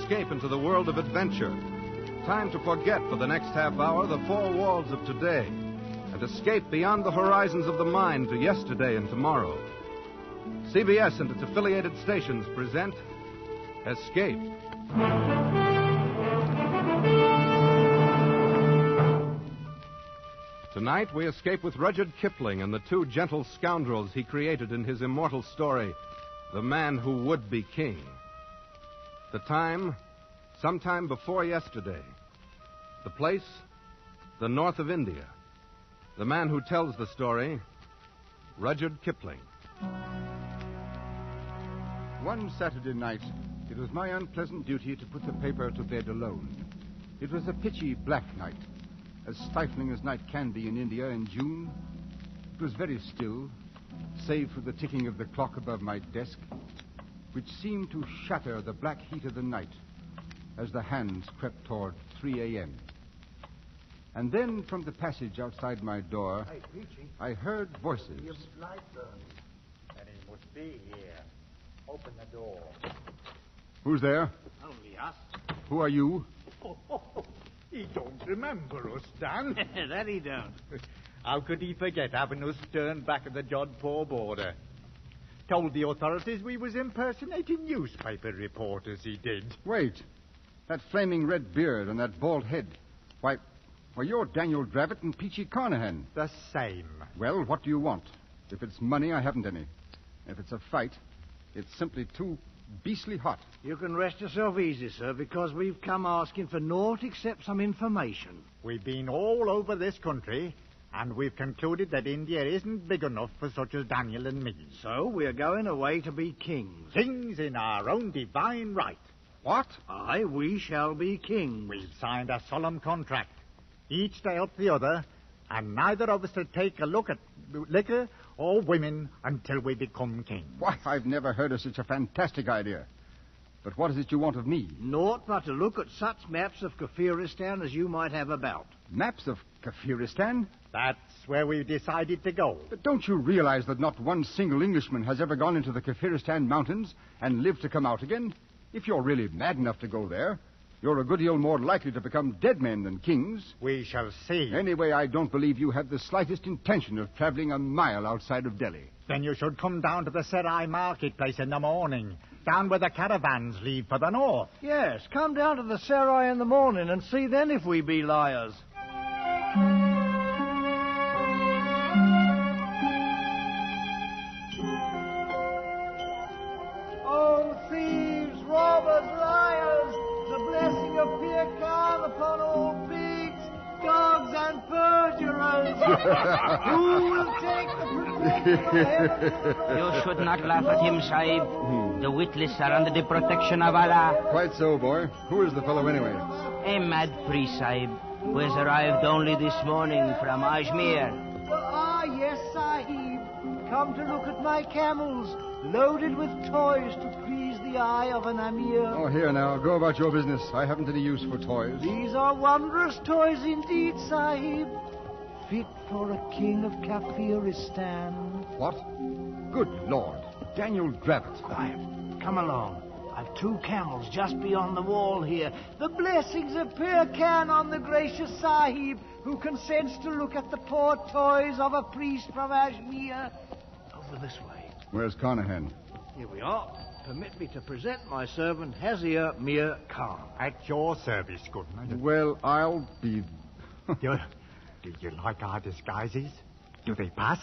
escape into the world of adventure. Time to forget for the next half hour the four walls of today and escape beyond the horizons of the mind to yesterday and tomorrow. CBS and its affiliated stations present Escape. Tonight, we escape with Rudyard Kipling and the two gentle scoundrels he created in his immortal story, The Man Who Would Be King. The time, sometime before yesterday. The place, the north of India. The man who tells the story, Rudyard Kipling. One Saturday night, it was my unpleasant duty to put the paper to bed alone. It was a pitchy black night, as stifling as night can be in India in June. It was very still, save for the ticking of the clock above my desk, which seemed to shatter the black heat of the night as the hands crept toward 3 a.m. And then from the passage outside my door, Hey, Peachy. I heard voices. Your light burns. Then he must be here. Open the door. Who's there? Only us. Who are you? He don't remember us, Dan. That he don't. How could he forget having us turned back at the Jodhpur border? Told the authorities we was impersonating newspaper reporters, he did. Wait. That flaming red beard and that bald head. Why, you're Daniel Dravett and Peachy Carnahan. The same. Well, what do you want? If it's money, I haven't any. If it's a fight, it's simply too beastly hot. You can rest yourself easy, sir, because we've come asking for naught except some information. We've been all over this country, and we've concluded that India isn't big enough for such as Daniel and me. So we're going away to be kings. Kings in our own divine right. What? Aye, we shall be kings. We've signed a solemn contract, each to help the other, and neither of us to take a look at liquor or women until we become kings. Why, I've never heard of such a fantastic idea. But what is it you want of me? Naught but to look at such maps of Kafiristan as you might have about. Maps of Kafiristan? That's where we've decided to go. But don't you realize that not one single Englishman has ever gone into the Kafiristan mountains and lived to come out again? If you're really mad enough to go there, you're a good deal more likely to become dead men than kings. We shall see. Anyway, I don't believe you have the slightest intention of traveling a mile outside of Delhi. Then you should come down to the Serai marketplace in the morning, down where the caravans leave for the north. Yes, come down to the Sarai in the morning and see then if we be liars. Oh, thieves, robbers, liars, the blessing of Peer Khan upon all pigs, dogs, and perjurers. Who will take the protection of heaven? You should not laugh at him, Sahib. The witless are under the protection of Allah. Quite so, boy. Who is the fellow anyway? A mad priest, Sahib, who has arrived only this morning from Ajmer. Ah, yes, Sahib. Come to look at my camels, loaded with toys to please the eye of an Amir. Oh, here now. Go about your business. I haven't any use for toys. These are wondrous toys indeed, Sahib. Fit for a king of Kafiristan. What? Good Lord. Daniel Dravett. Come along. I've 2 camels just beyond the wall here. The blessings of Peer Khan on the gracious Sahib, who consents to look at the poor toys of a priest from Ajmer. Over this way. Where's Carnahan? Here we are. Permit me to present my servant, Hazir Mir Khan. At your service, goodman. Well, I'll be... Do you like our disguises? Do they pass?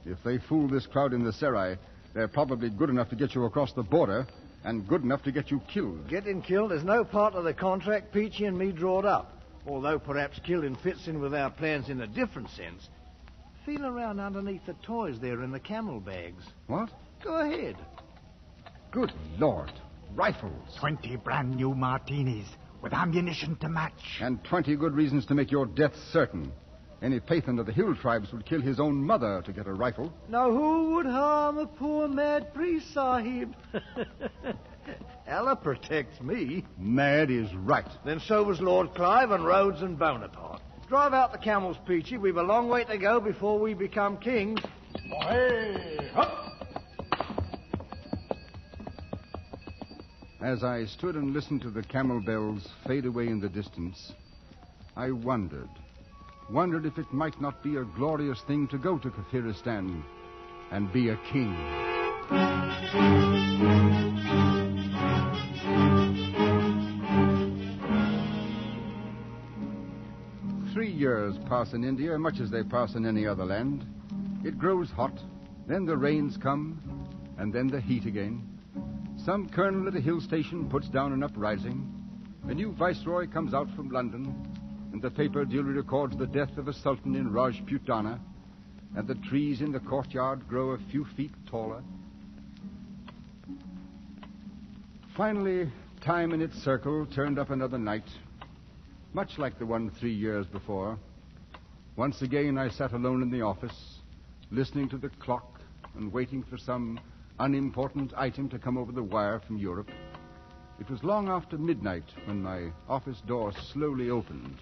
If they fool this crowd in the Serai, they're probably good enough to get you across the border and good enough to get you killed. Getting killed is no part of the contract Peachy and me drawed up. Although perhaps killing fits in with our plans in a different sense. Feel around underneath the toys there in the camel bags. What? Go ahead. Good Lord. Rifles. 20 brand new martinis with ammunition to match. And 20 good reasons to make your death certain. Any Pathan of the hill tribes would kill his own mother to get a rifle. Now who would harm a poor mad priest, Sahib? Allah protects me. Mad is right. Then so was Lord Clive and Rhodes and Bonaparte. Drive out the camels, Peachy. We've a long way to go before we become kings. Hey, up! As I stood and listened to the camel bells fade away in the distance, I wondered if it might not be a glorious thing to go to Kafiristan and be a king. 3 years pass in India, much as they pass in any other land. It grows hot, then the rains come, and then the heat again. Some colonel at a hill station puts down an uprising. A new viceroy comes out from London, and the paper duly records the death of a sultan in Rajputana, and the trees in the courtyard grow a few feet taller. Finally, time in its circle turned up another night, much like the one 3 years before. Once again, I sat alone in the office, listening to the clock and waiting for some unimportant item to come over the wire from Europe. It was long after midnight when my office door slowly opened.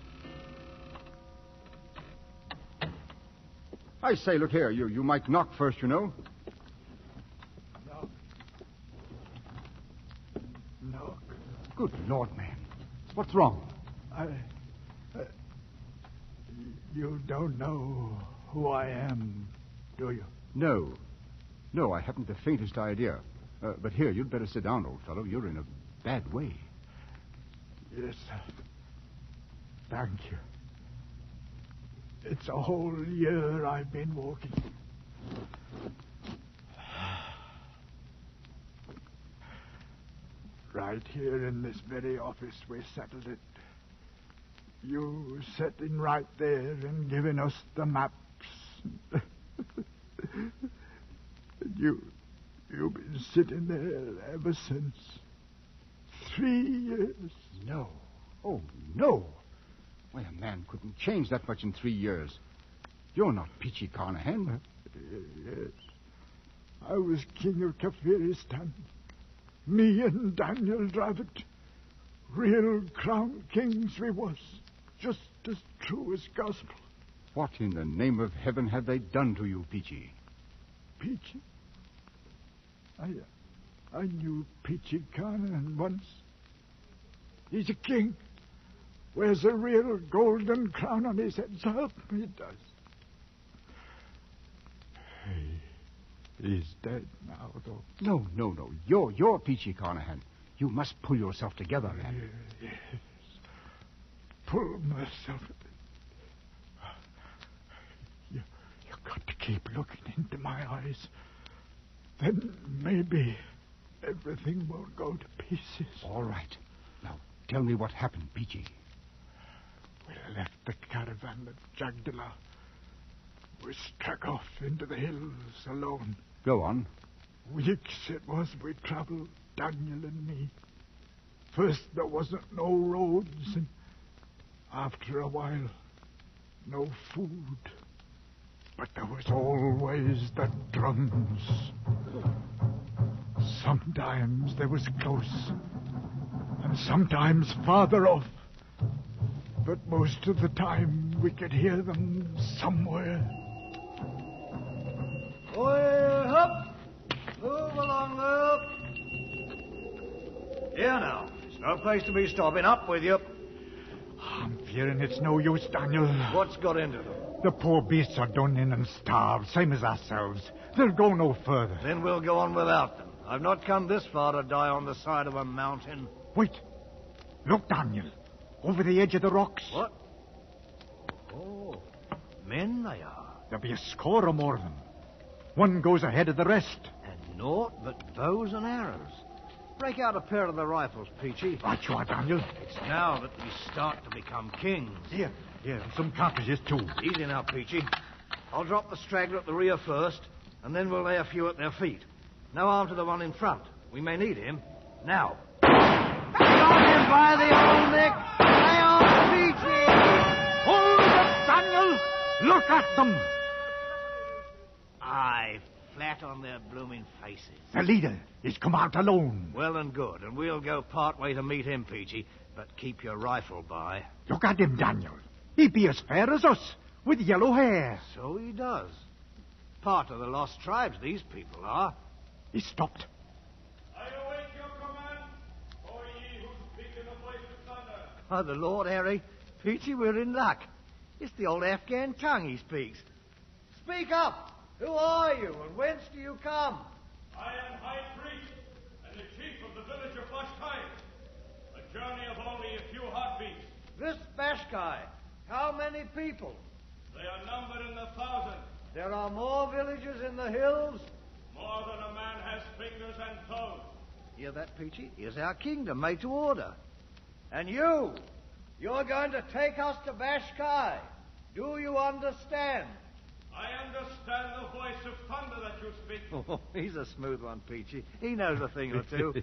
I say, look here, you might knock first, you know. Knock. Good Lord, man. What's wrong? You don't know who I am, do you? No, I haven't the faintest idea. But here, you'd better sit down, old fellow. You're in a bad way. Yes, sir. Thank you. It's a whole year I've been walking. Right here in this very office we settled it. You sitting right there and giving us the maps. You've been sitting there ever since. 3 years. No. Oh, no. Why, a man couldn't change that much in 3 years. You're not Peachy Carnahan. Yes. I was king of Kafiristan. Me and Daniel Dravit. Real crown kings we was. Just as true as gospel. What in the name of heaven have they done to you, Peachy? Peachy? I knew Peachy Carnahan once. He's a king. Wears a real golden crown on his head. So help me, he does. He's dead now, though. No. You're Peachy Carnahan. You must pull yourself together, man. Yes. Pull myself. You got to keep looking into my eyes. Then maybe everything won't go to pieces. All right. Now, tell me what happened, Peachy. We left the caravan at Jagdala. We struck off into the hills alone. Go on. Weeks it was we traveled, Daniel and me. First there wasn't no roads, and after a while, no food. But there was always the drums. Sometimes they was close, and sometimes farther off. But most of the time we could hear them somewhere. Way up! Move along, up! Here now. It's no place to be stopping. Up with you. I'm fearing it's no use, Daniel. What's got into them? The poor beasts are done in and starved, same as ourselves. They'll go no further. Then we'll go on without them. I've not come this far to die on the side of a mountain. Wait. Look, Daniel. Over the edge of the rocks. What? Oh, men they are. There'll be a score or more of them. One goes ahead of the rest. And naught but bows and arrows. Break out a pair of the rifles, Peachy. Right you are, Daniel. It's now that we start to become kings. Here, and some cartridges, too. Easy now, Peachy. I'll drop the straggler at the rear first, and then we'll lay a few at their feet. Now arm to the one in front. We may need him. Now. Got him by the old neck! Lay on, Peachy! Hold it, Daniel! Look at them! Aye, flat on their blooming faces. The leader is come out alone. Well and good, and we'll go part way to meet him, Peachy. But keep your rifle by. Look at him, Daniel. He be as fair as us, with yellow hair. So he does. Part of the lost tribes, these people are. He stopped. I await your command. By the Lord Harry, Peachy, we're in luck. It's the old Afghan tongue he speaks. Speak up! Who are you, and whence do you come? I am High Priest, and the chief of the village of Bashkai. A journey of only a few heartbeats. This Bashkai, how many people? They are numbered in the thousands. There are more villages in the hills? More than a man has fingers and toes. Hear that, Peachy? Here's our kingdom made to order. And you're going to take us to Bashkai. Do you understand? I understand the voice of thunder that you speak. Oh, he's a smooth one, Peachy. He knows a thing or two.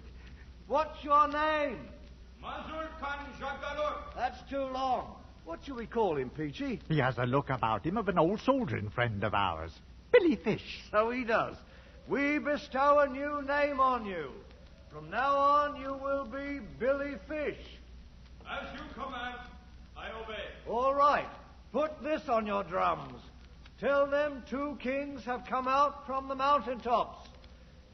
What's your name? Mazur Khan Jagalur. That's too long. What shall we call him, Peachy? He has a look about him of an old soldiering friend of ours. Billy Fish. So he does. We bestow a new name on you. From now on, you will be Billy Fish. As you command, I obey. All right. Put this on your drums. Tell them 2 kings have come out from the mountaintops.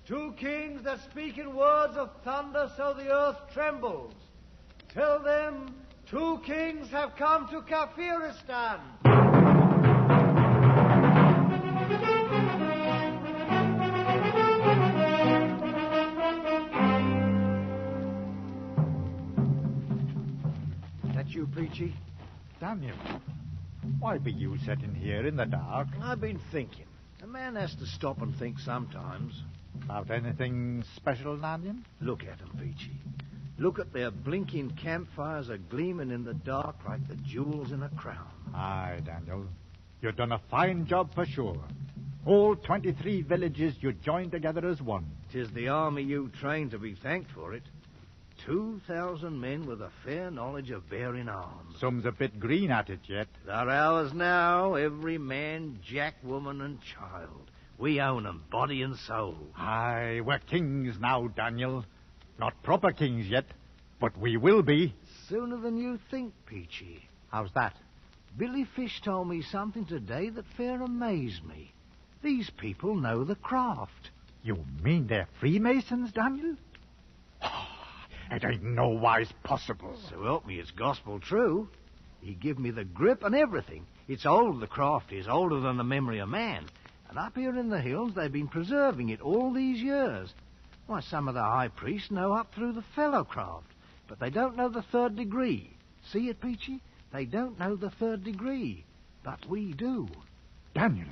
2 kings that speak in words of thunder so the earth trembles. Tell them 2 kings have come to Kafiristan. That you, Peachy? Daniel, why be you sitting here in the dark? I've been thinking. A man has to stop and think sometimes. About anything special, Daniel? Look at 'em, Peachy. Look at their blinking campfires a-gleaming in the dark like the jewels in a crown. Aye, Daniel. You've done a fine job for sure. All 23 villages you joined together as one. 'Tis the army you trained to be thanked for it. 2,000 men with a fair knowledge of bearing arms. Some's a bit green at it yet. They're ours now, every man, jack, woman, and child. We own 'em, body and soul. Aye, we're kings now, Daniel. Not proper kings yet, but we will be. Sooner than you think, Peachy. How's that? Billy Fish told me something today that fair amazed me. These people know the craft. You mean they're Freemasons, Daniel? It ain't no wise possible. So help me, it's gospel true. He give me the grip and everything. It's old, the craft is, older than the memory of man. And up here in the hills, they've been preserving it all these years. Why, some of the high priests know up through the fellow craft, but they don't know the 3rd degree. See it, Peachy? They don't know the 3rd degree, but we do. Daniel,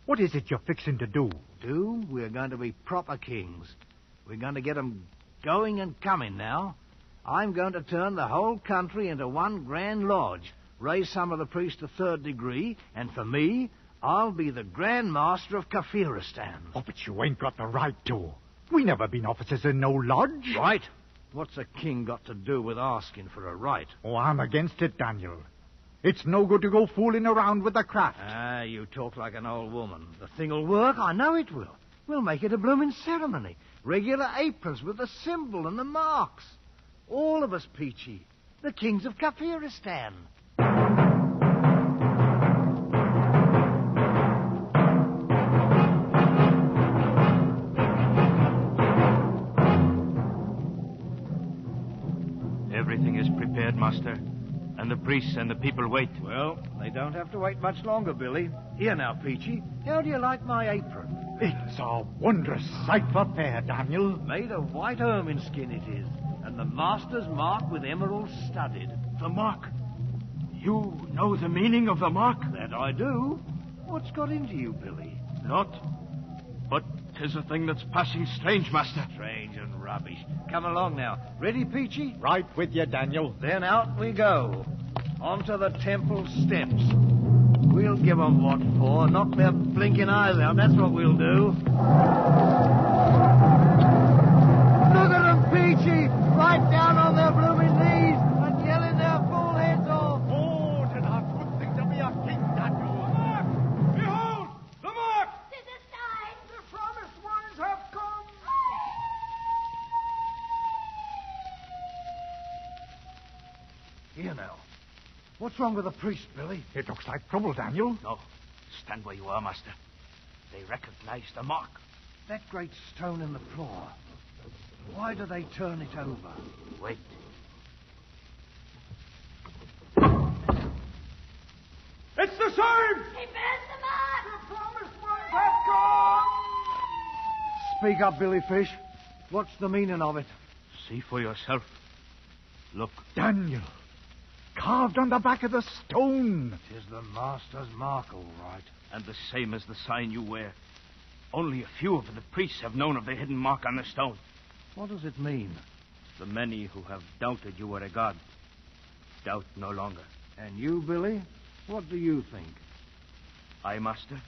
what is it you're fixing to do? We're going to be proper kings. We're going to get 'em going and coming now. I'm going to turn the whole country into one grand lodge, raise some of the priests to 3rd degree, and for me, I'll be the Grand Master of Kafiristan. Oh, but you ain't got the right to. We never been officers in no lodge. Right? What's a king got to do with asking for a right? Oh, I'm against it, Daniel. It's no good to go fooling around with the craft. Ah, you talk like an old woman. The thing'll work, I know it will. We'll make it a blooming ceremony. Regular aprons with the symbol and the marks. All of us, Peachy. The kings of Kafiristan. Everything is prepared, Master. And the priests and the people wait. Well, they don't have to wait much longer, Billy. Here now, Peachy. How do you like my apron? It's a wondrous sight for fair, Daniel. Made of white ermine skin it is, and the master's mark with emeralds studded. The mark? You know the meaning of the mark? That I do. What's got into you, Billy? Not. But 'tis a thing that's passing strange, Master. Strange and rubbish. Come along now. Ready, Peachy? Right with you, Daniel. Then out we go. Onto the temple steps. We'll give 'em what for. Knock their blinking eyes out. That's what we'll do. Look at 'em, Peachy. Right down on their blooming knees and yelling their full heads off. Oh, did I good thing to be a king, Daniel. The mark! Behold! The mark! Tis a sign. The promised ones have come. Here now. What's wrong with the priest, Billy? It looks like trouble, Daniel. No. Stand where you are, Master. They recognize the mark. That great stone in the floor. Why do they turn it over? Wait. Speak up, Billy Fish. What's the meaning of it? See for yourself. Look. Daniel, carved on the back of the stone. Tis the master's mark, all right. And the same as the sign you wear. Only a few of the priests have known of the hidden mark on the stone. What does it mean? The many who have doubted you were a god doubt no longer. And you, Billy? What do you think? I, master?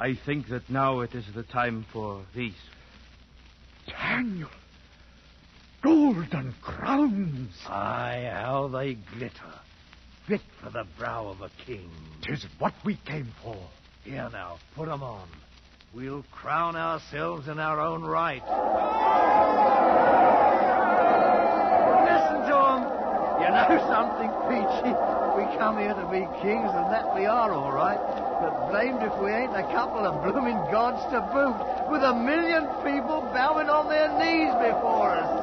I think that now it is the time for these. Daniel, golden crowns. Aye, how they glitter. Fit for the brow of a king. 'Tis what we came for. Here now, put 'em on. We'll crown ourselves in our own right. Listen to 'em. You know something, Peachy? We come here to be kings, and that we are, all right. But blamed if we ain't a couple of blooming gods to boot, with 1,000,000 people bowing on their knees before us.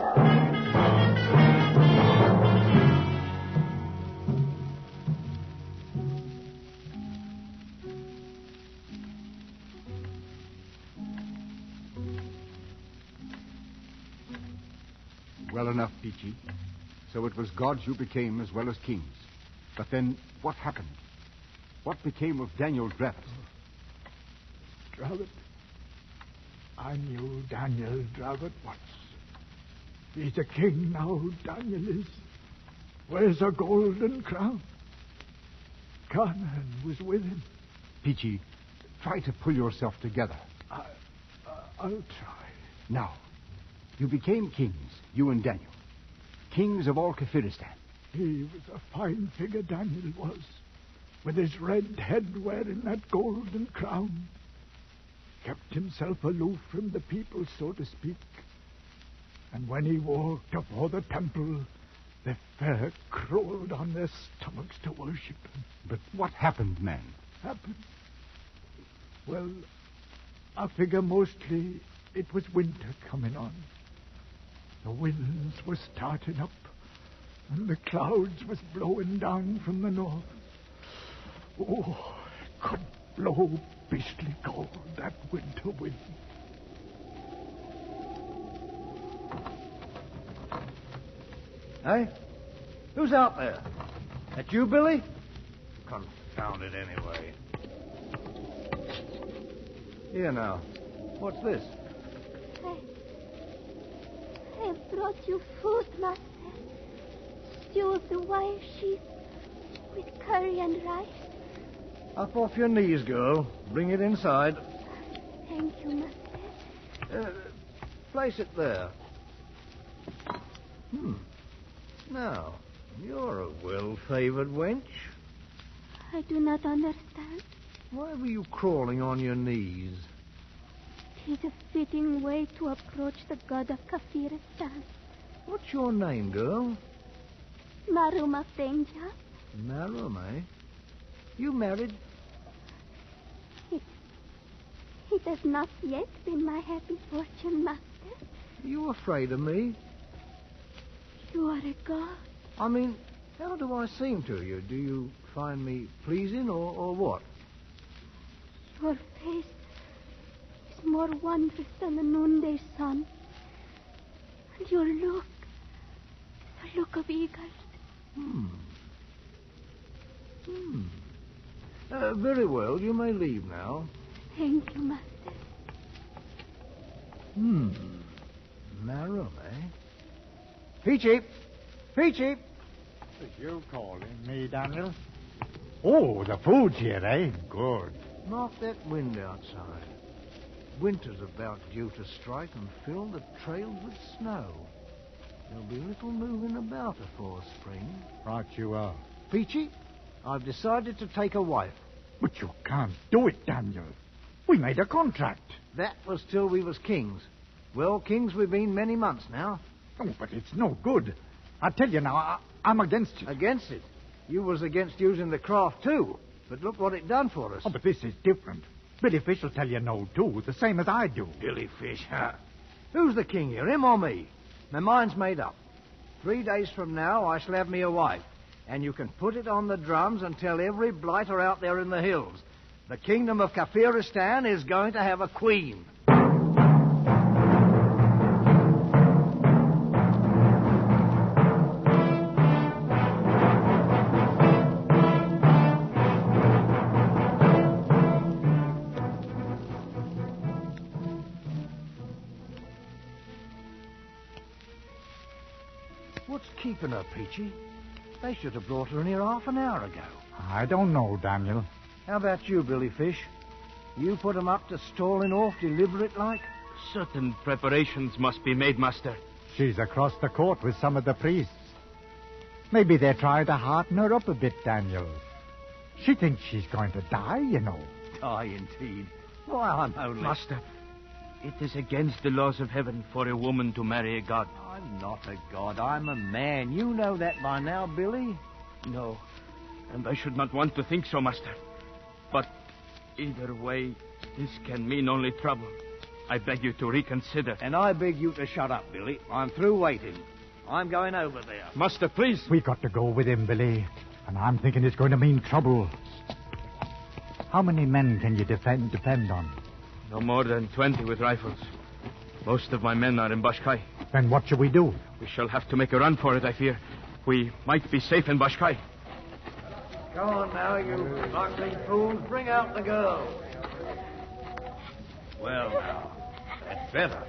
Well enough, Peachy. So it was gods you became as well as kings. But then, what happened? What became of Daniel Dravett? Dravett? I knew Daniel Dravett once. He's a king now, Daniel is. Wears a golden crown. Conrad was with him. Peachy, try to pull yourself together. I'll try. Now, you became kings, you and Daniel. Kings of all Kafiristan. He was a fine figure, Daniel was, with his red head wearing that golden crown. Kept himself aloof from the people, so to speak. And when he walked up before the temple, the fair crawled on their stomachs to worship him. But what happened, man? Happened? Well, I figure mostly it was winter coming on. The winds were starting up, and the clouds was blowing down from the north. Oh, it could blow beastly cold, that winter wind. Hey? Who's out there? That you, Billy? Confound it anyway. Here now. What's this? I have brought you food, master. Stew of the wire sheep with curry and rice. Up off your knees, girl. Bring it inside. Thank you, master. Place it there. Now, you're a well-favored wench. I do not understand. Why were you crawling on your knees? It is a fitting way to approach the god of Kafiristan. What's your name, girl? Maruma Fenja. Marum, eh? You married? It has not yet been my happy fortune, master. Are you afraid of me? You are a god. I mean, how do I seem to you? Do you find me pleasing or what? Your face is more wondrous than the noonday sun. And your look is a look of eagles. Very well, you may leave now. Thank you, master. Marum, eh? Peachy! Peachy! Is you calling me, Daniel? Oh, the food's here, eh? Good. Mark that wind outside. Winter's about due to strike and fill the trails with snow. There'll be little moving about afore spring. Right you are. Peachy, I've decided to take a wife. But you can't do it, Daniel. We made a contract. That was till we was kings. Well, kings we've been many months now. Oh, but it's no good. I tell you now, I'm against it. Against it? You was against using the craft, too. But look what it done for us. Oh, but this is different. Billy Fish will tell you no, too, the same as I do. Billy Fish, huh? Who's the king here, him or me? My mind's made up. 3 days from now, I shall have me a wife. and you can put it on the drums and tell every blighter out there in the hills. The kingdom of Kafiristan is going to have a queen. What's keeping her, Peachy? They should have brought her in here half an hour ago. I don't know, Daniel. How about you, Billy Fish? You put 'em up to stalling off deliberate like? Certain preparations must be made, Master. She's across the court with some of the priests. Maybe they're trying to hearten her up a bit, Daniel. She thinks she's going to die, you know. Die, indeed. Why, I'm only... Master, it is against the laws of heaven for a woman to marry a god. I'm not a god. I'm a man. You know that by now, Billy. No, and I should not want to think so, Master. But either way, this can mean only trouble. I beg you to reconsider. And I beg you to shut up, Billy. I'm through waiting. I'm going over there. Master, please. We got to go with him, Billy. And I'm thinking it's going to mean trouble. How many men can you depend on? No more than 20 with rifles. Most of my men are in Bashkai. Then what shall we do? We shall have to make a run for it, I fear. We might be safe in Bashkai. Go on now, you buckling fools. Bring out the girl. Well, now, that's better.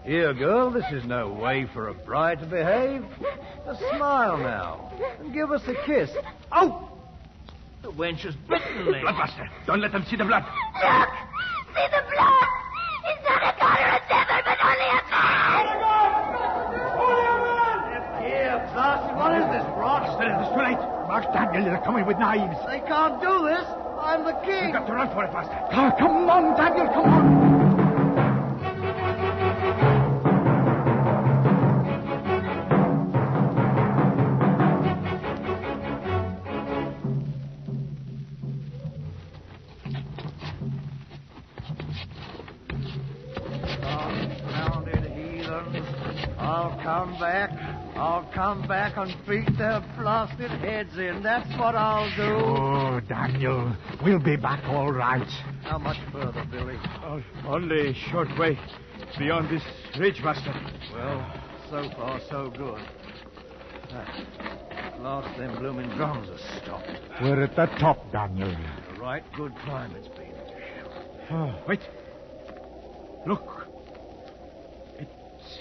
Here, girl, this is no way for a bride to behave. A smile now, and give us a kiss. Oh! The wench has bitten me. Bloodbuster, don't let them see the blood. Look! See the blood! It's not a god or a devil, but only a man! Here, Blasted, what is this, Ross? It is too late. Mark, Daniel, they're coming with knives. They can't do this. I'm the king. We've got to run for it, Master. Oh, come on, Daniel, come on. I'll come back and beat their blasted heads in. That's what I'll do. Oh, Daniel, we'll be back all right. How much further, Billy? Only a short way beyond this ridge, Master. Well, so far, so good. At last, them blooming drums are stopped. We're at the top, Daniel. A right good climb it's been. Oh, wait. Look. It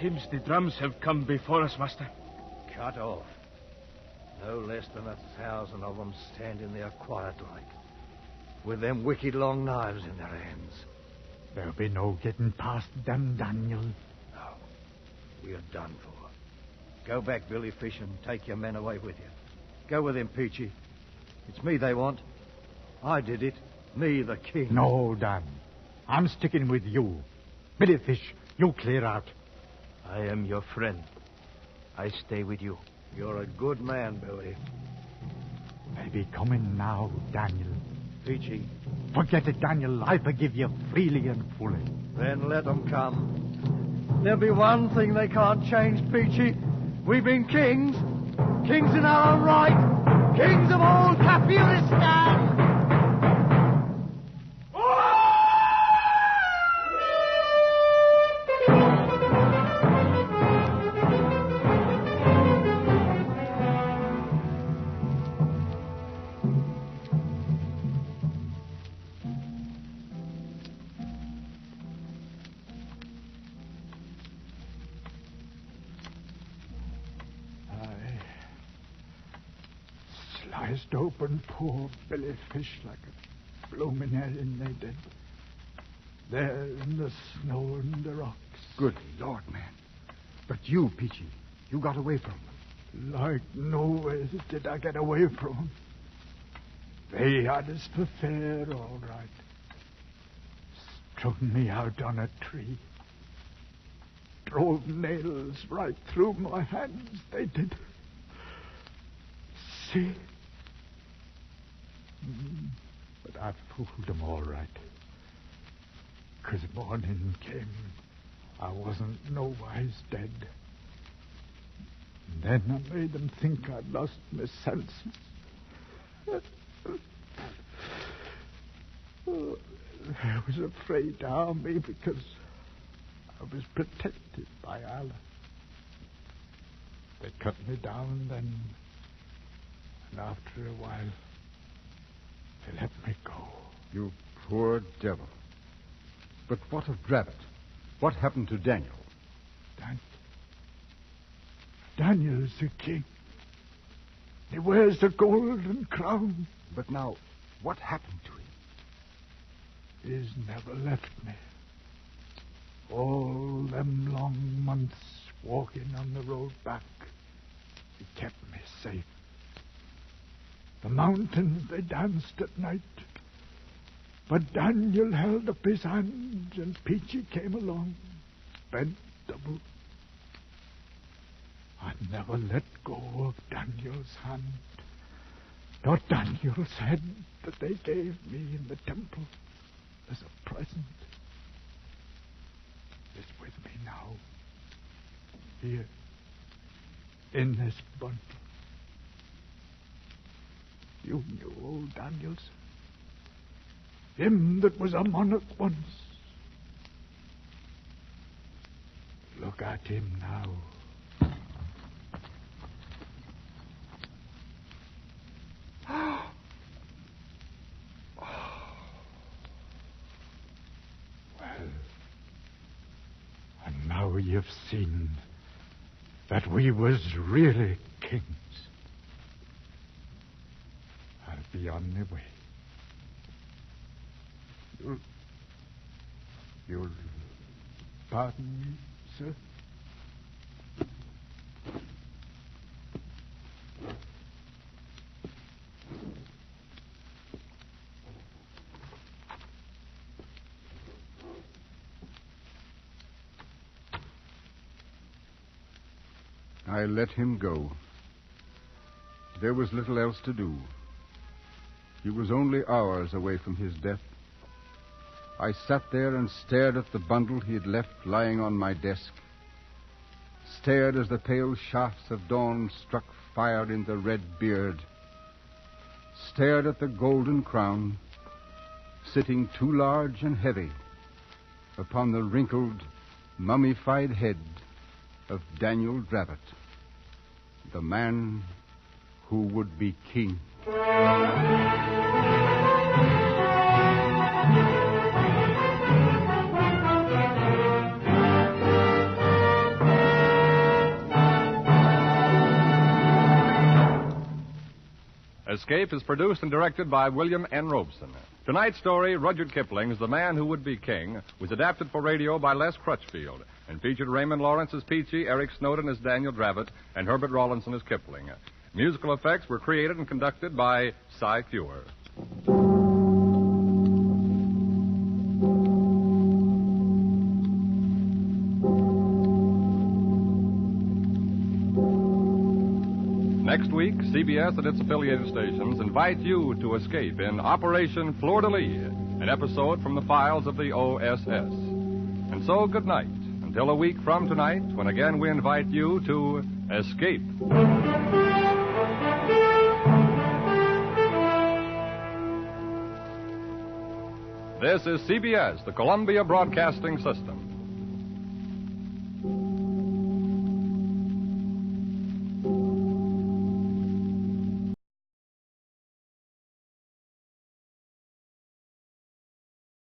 seems the drums have come before us, Master. Cut off. No less than 1,000 of them standing there quiet like, with them wicked long knives in their hands. There'll be no getting past them, Daniel. No. We are done for. Go back, Billy Fish, and take your men away with you. Go with him, Peachy. It's me they want. I did it. Me, the king. No, Dan. I'm sticking with you. Billy Fish, you clear out. I am your friend. I stay with you. You're a good man, Billy. They'll be coming now, Daniel. Peachy. Forget it, Daniel. I forgive you freely and fully. Then let them come. There'll be one thing they can't change, Peachy. We've been kings. Kings in our own right. Kings of all Kafiristan. Sliced open poor Billy Fish like a bloomin' herring they did. There in the snow and the rocks. Good Lord, man. But you, Peachy, you got away from them. Like nowhere did I get away from them. They had us for fair, all right. Strung me out on a tree. Drove nails right through my hands, they did. See? But I fooled them all right. 'Cause morning came, I wasn't nowise dead. Then I made them think I'd lost my senses. They was afraid to harm me because I was protected by Allah. They cut me down then, and after a while, they let me go. You poor devil. But what of Drabbit? What happened to Daniel? Daniel's the king. He wears the golden crown. But now, what happened to him? He's never left me. All them long months walking on the road back, he kept me safe. The mountains, they danced at night. But Daniel held up his hands, and Peachy came along, bent double. I never let go of Daniel's hand, nor Daniel's head that they gave me in the temple as a present. It's with me now, here, in this bundle. You knew old Daniel's. Him that was a monarch once. Look at him now. Well, and now you've seen that we was really kings. I'll be on my way. You'll pardon me, sir? I let him go. There was little else to do. He was only hours away from his death. I sat there and stared at the bundle he had left lying on my desk. Stared as the pale shafts of dawn struck fire in the red beard. Stared at the golden crown, sitting too large and heavy upon the wrinkled, mummified head of Daniel Drabbit, the man who would be king. Escape is produced and directed by William N. Robeson. Tonight's story, Rudyard Kipling's The Man Who Would Be King, was adapted for radio by Les Crutchfield and featured Raymond Lawrence as Peachy, Eric Snowden as Daniel Drabbit, and Herbert Rawlinson as Kipling. Musical effects were created and conducted by Cy Feuer. Next week, CBS and its affiliated stations invite you to escape in Operation Fleur-de-Lis, an episode from the files of the OSS. And so, good night, until a week from tonight, when again we invite you to escape. This is CBS, the Columbia Broadcasting System.